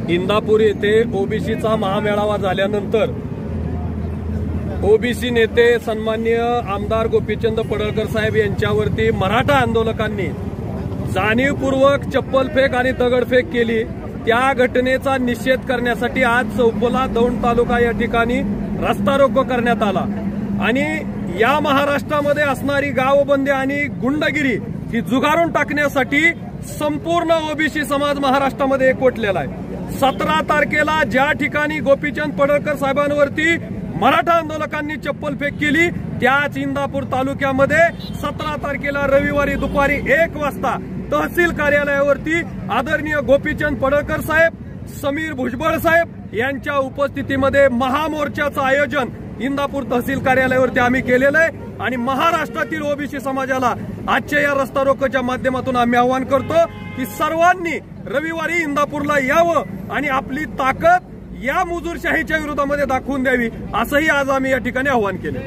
इंदापूर येथे ओबीसीचा महामेळावा झाल्यानंतर ओबीसी नेते सन्माननीय आमदार गोपीचंद पडळकर साहेब यांच्यावरती मराठा आंदोलकांनी जाणीवपूर्वक चप्पलफेक आणि दगडफेक केली। त्या घटनेचा निषेध करण्यासाठी आज चौफुला दौंड तालुका या ठिकाणी रस्ता रोको करण्यात आला आणि या महाराष्ट्रामध्ये असणारी गावबंदी आणि गुंडगिरी ही जुगारून टाकण्यासाठी संपूर्ण ओबीसी समाज महाराष्ट्रामध्ये एकवटलेला आहे। 17 तारखेला ज्या ठिकाणी गोपीचंद पडळकर साहेबांवरती मराठा आंदोलकांनी चप्पलफेक केली त्याच इंदापूर तालुक्यामध्ये 17 तारखेला रविवारी दुपारी 1 वाजता तहसील कार्यालयावरती आदरणीय गोपीचंद पडळकर साहेब, समीर भुजबळ साहेब यांच्या उपस्थितीमध्ये महामोर्चाचं आयोजन इंदापूर तहसील कार्यालयावरती आम्ही केलेलं आहे आणि महाराष्ट्रातील ओबीसी समाजाला आजच्या या रस्ता रोकोच्या माध्यमातून आम्ही आवाहन करतो की सर्वांनी रविवारी इंदापूरला यावं आणि आपली ताकद या मुजूरशाहीच्या विरोधामध्ये दाखवून द्यावी, असंही आज आम्ही या ठिकाणी आवाहन केले।